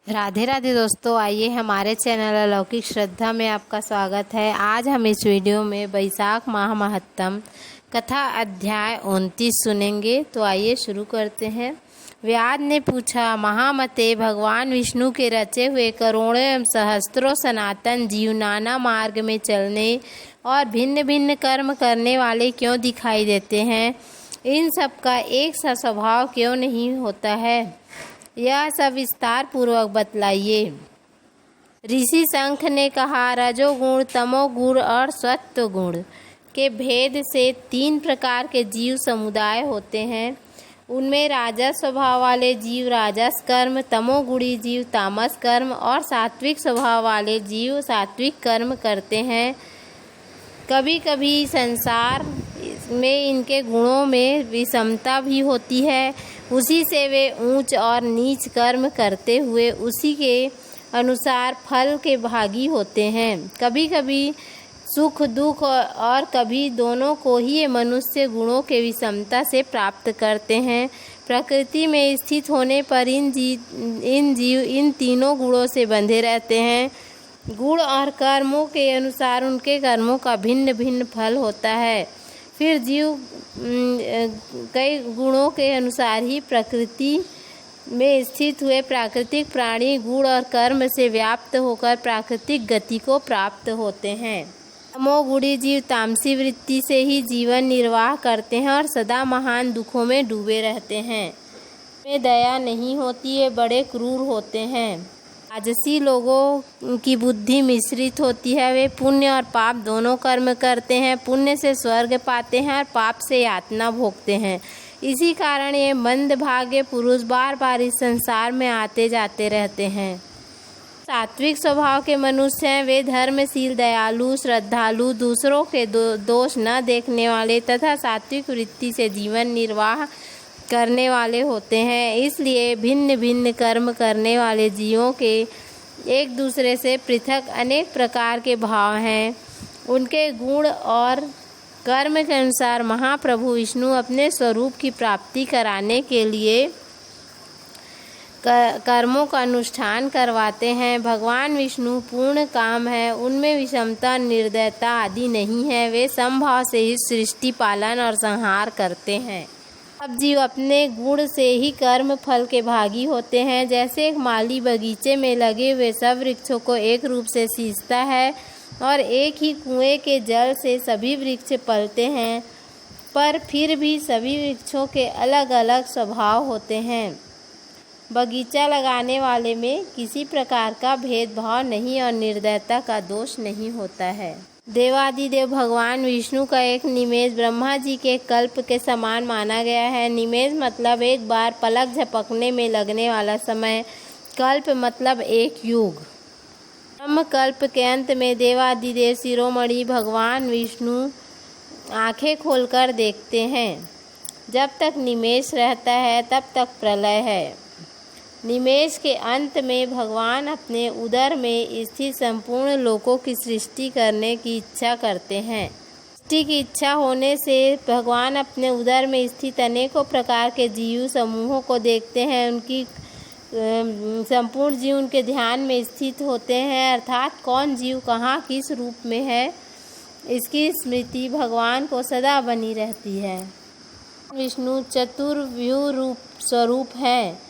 राधे राधे दोस्तों, आइए हमारे चैनल अलौकिक श्रद्धा में आपका स्वागत है। आज हम इस वीडियो में वैशाख माह महत्तम कथा अध्याय 29 सुनेंगे। तो आइए शुरू करते हैं। व्यास ने पूछा, महामते, भगवान विष्णु के रचे हुए करोड़ों एवं सहस्त्रों सनातन जीव नाना मार्ग में चलने और भिन्न भिन्न कर्म करने वाले क्यों दिखाई देते हैं? इन सब का एक सा स्वभाव क्यों नहीं होता है? यह सब विस्तार पूर्वक बतलाइए। ऋषि शंख ने कहा, रजोगुण, तमोगुण और सत्व गुण के भेद से 3 प्रकार के जीव समुदाय होते हैं। उनमें राजस स्वभाव वाले जीव राजस कर्म, तमोगुणी जीव तामस कर्म और सात्विक स्वभाव वाले जीव सात्विक कर्म करते हैं। कभी कभी संसार में इनके गुणों में विषमता भी होती है। उसी से वे ऊंच और नीच कर्म करते हुए उसी के अनुसार फल के भागी होते हैं। कभी कभी सुख दुख और कभी दोनों को ही ये मनुष्य गुणों के विषमता से प्राप्त करते हैं। प्रकृति में स्थित होने पर इन जीव इन तीनों गुणों से बंधे रहते हैं। गुण और कर्मों के अनुसार उनके कर्मों का भिन्न भिन्न फल होता है। फिर जीव कई गुणों के अनुसार ही प्रकृति में स्थित हुए प्राकृतिक प्राणी गुण और कर्म से व्याप्त होकर प्राकृतिक गति को प्राप्त होते हैं। तमोगुणी जीव तामसी वृत्ति से ही जीवन निर्वाह करते हैं और सदा महान दुखों में डूबे रहते हैं। में दया नहीं होती है, बड़े क्रूर होते हैं। राजसी लोगों की बुद्धि मिश्रित होती है। वे पुण्य और पाप दोनों कर्म करते हैं। पुण्य से स्वर्ग पाते हैं और पाप से यातना भोगते हैं। इसी कारण ये मंदभाग्य पुरुष बार बार इस संसार में आते जाते रहते हैं। सात्विक स्वभाव के मनुष्य हैं। वे धर्मशील, दयालु, श्रद्धालु, दूसरों के दोष न देखने वाले तथा सात्विक वृत्ति से जीवन निर्वाह करने वाले होते हैं। इसलिए भिन्न भिन्न कर्म करने वाले जीवों के एक दूसरे से पृथक अनेक प्रकार के भाव हैं। उनके गुण और कर्म के अनुसार महाप्रभु विष्णु अपने स्वरूप की प्राप्ति कराने के लिए कर्मों का अनुष्ठान करवाते हैं। भगवान विष्णु पूर्ण काम है। उनमें विषमता, निर्दयता आदि नहीं है। वे समभाव से ही सृष्टि, पालन और संहार करते हैं। अब जीव अपने गुण से ही कर्म फल के भागी होते हैं। जैसे एक माली बगीचे में लगे हुए सब वृक्षों को एक रूप से सींचता है और एक ही कुएं के जल से सभी वृक्ष पलते हैं, पर फिर भी सभी वृक्षों के अलग अलग स्वभाव होते हैं। बगीचा लगाने वाले में किसी प्रकार का भेदभाव नहीं और निर्दयता का दोष नहीं होता है। देवादिदेव भगवान विष्णु का एक निमेष ब्रह्मा जी के कल्प के समान माना गया है। निमेष मतलब एक बार पलक झपकने में लगने वाला समय। कल्प मतलब एक युग। ब्रह्म कल्प के अंत में देवादिदेव शिरोमणि भगवान विष्णु आंखें खोलकर देखते हैं। जब तक निमेष रहता है तब तक प्रलय है। निमेष के अंत में भगवान अपने उदर में स्थित संपूर्ण लोकों की सृष्टि करने की इच्छा करते हैं। सृष्टि की इच्छा होने से भगवान अपने उदर में स्थित अनेकों प्रकार के जीव समूहों को देखते हैं। उनकी संपूर्ण जीव उनके ध्यान में स्थित होते हैं, अर्थात कौन जीव कहाँ किस रूप में है, इसकी स्मृति भगवान को सदा बनी रहती है। विष्णु चतुर्व्यूह रूप स्वरूप है।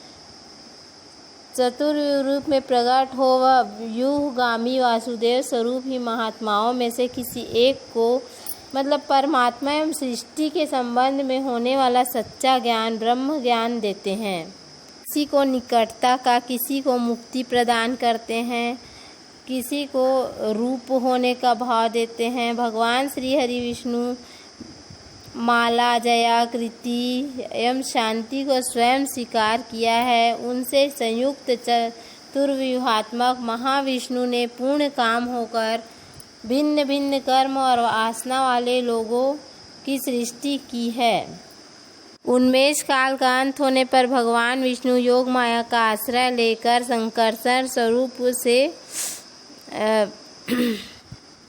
चतुर्व्यूह रूप में प्रकट हो वह व्यूहगामी वासुदेव स्वरूप ही महात्माओं में से किसी एक को, मतलब परमात्मा एवं सृष्टि के संबंध में होने वाला सच्चा ज्ञान, ब्रह्म ज्ञान देते हैं। किसी को निकटता का, किसी को मुक्ति प्रदान करते हैं, किसी को रूप होने का भाव देते हैं। भगवान श्री हरि विष्णु माला, जया, कृति एवं शांति को स्वयं स्वीकार किया है। उनसे संयुक्त चतुर्व्यूहात्मक महाविष्णु ने पूर्ण काम होकर भिन्न भिन्न कर्म और वासना वाले लोगों की सृष्टि की है। उन्मेष काल का अंत होने पर भगवान विष्णु योग माया का आश्रय लेकर संकर्षण स्वरूप से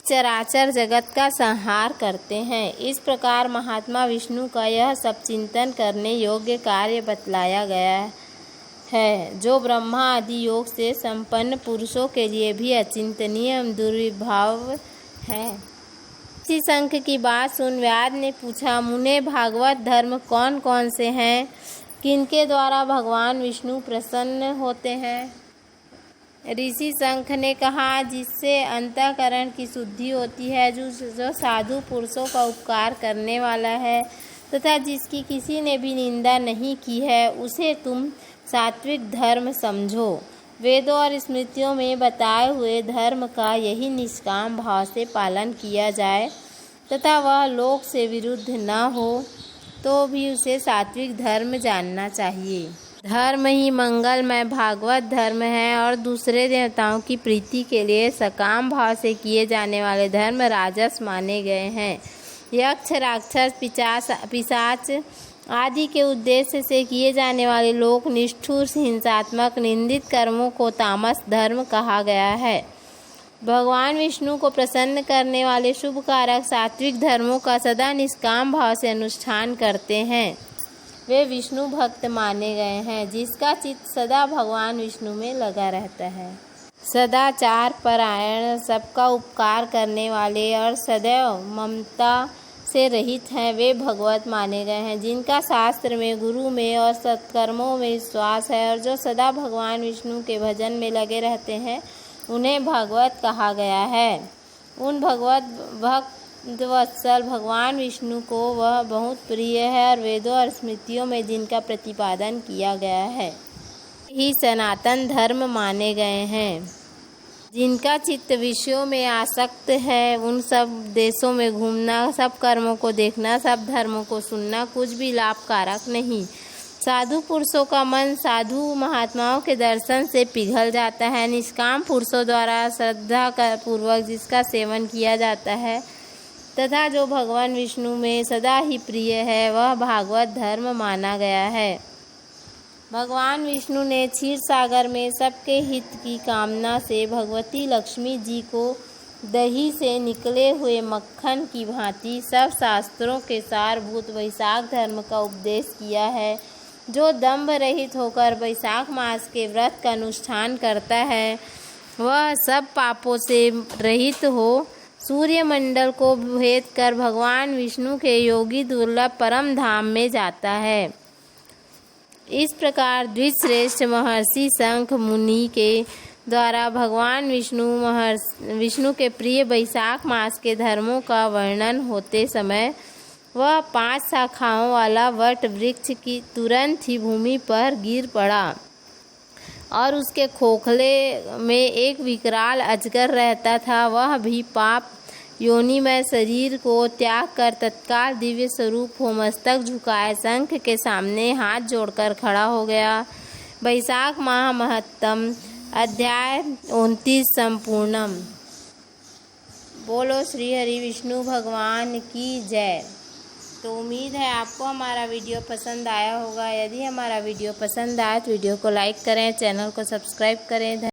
चराचर जगत का संहार करते हैं। इस प्रकार महात्मा विष्णु का यह सब चिंतन करने योग्य कार्य बतलाया गया है, जो ब्रह्मा आदि योग से संपन्न पुरुषों के लिए भी अचिंतनीय एवं दुर्विभाव है। इसी शंख की बात सुन व्यास ने पूछा, मुने भागवत धर्म कौन कौन से हैं, किनके द्वारा भगवान विष्णु प्रसन्न होते हैं? ऋषि शंख ने कहा, जिससे अंतःकरण की शुद्धि होती है, जो साधु पुरुषों का उपकार करने वाला है तथा जिसकी किसी ने भी निंदा नहीं की है, उसे तुम सात्विक धर्म समझो। वेदों और स्मृतियों में बताए हुए धर्म का यही निष्काम भाव से पालन किया जाए तथा वह लोक से विरुद्ध न हो तो भी उसे सात्विक धर्म जानना चाहिए। धर्म ही मंगलमय भागवत धर्म है और दूसरे देवताओं की प्रीति के लिए सकाम भाव से किए जाने वाले धर्म राजस माने गए हैं। यक्ष, राक्षस, पिशाच आदि के उद्देश्य से किए जाने वाले लोक निष्ठुर, हिंसात्मक, निंदित कर्मों को तामस धर्म कहा गया है। भगवान विष्णु को प्रसन्न करने वाले शुभ कारक सात्विक धर्मों का सदा निष्काम भाव से अनुष्ठान करते हैं। वे विष्णु भक्त माने गए हैं, जिसका चित्त सदा भगवान विष्णु में लगा रहता है। सदाचार परायण, सबका उपकार करने वाले और सदैव ममता से रहित हैं, वे भगवत माने गए हैं। जिनका शास्त्र में, गुरु में और सत्कर्मों में विश्वास है और जो सदा भगवान विष्णु के भजन में लगे रहते हैं, उन्हें भगवत कहा गया है। उन भगवत भक्त वत्सल भगवान विष्णु को वह बहुत प्रिय है और वेदों और स्मृतियों में जिनका प्रतिपादन किया गया है ही सनातन धर्म माने गए हैं। जिनका चित्त विषयों में आसक्त है, उन सब देशों में घूमना, सब कर्मों को देखना, सब धर्मों को सुनना कुछ भी लाभकारक नहीं। साधु पुरुषों का मन साधु महात्माओं के दर्शन से पिघल जाता है। निष्काम पुरुषों द्वारा श्रद्धा पूर्वक जिसका सेवन किया जाता है तथा जो भगवान विष्णु में सदा ही प्रिय है, वह भागवत धर्म माना गया है। भगवान विष्णु ने क्षीर सागर में सबके हित की कामना से भगवती लक्ष्मी जी को दही से निकले हुए मक्खन की भांति सब शास्त्रों के सारभूत वैशाख धर्म का उपदेश किया है। जो दंभ रहित होकर वैशाख मास के व्रत का अनुष्ठान करता है, वह सब पापों से रहित हो सूर्यमंडल को भेद कर भगवान विष्णु के योगी दुर्लभ परम धाम में जाता है। इस प्रकार द्विश्रेष्ठ महर्षि शंख मुनि के द्वारा भगवान विष्णु के प्रिय वैशाख मास के धर्मों का वर्णन होते समय वह 5 शाखाओं वाला वट वृक्ष की तुरंत ही भूमि पर गिर पड़ा और उसके खोखले में एक विकराल अजगर रहता था। वह भी पाप योनिमय शरीर को त्याग कर तत्काल दिव्य स्वरूप हो मस्तक झुकाए शंख के सामने हाथ जोड़कर खड़ा हो गया। वैशाख माह महत्तम अध्याय 29 संपूर्णम। बोलो श्री हरि विष्णु भगवान की जय। तो उम्मीद है आपको हमारा वीडियो पसंद आया होगा। यदि हमारा वीडियो पसंद आए तो वीडियो को लाइक करें, चैनल को सब्सक्राइब करें।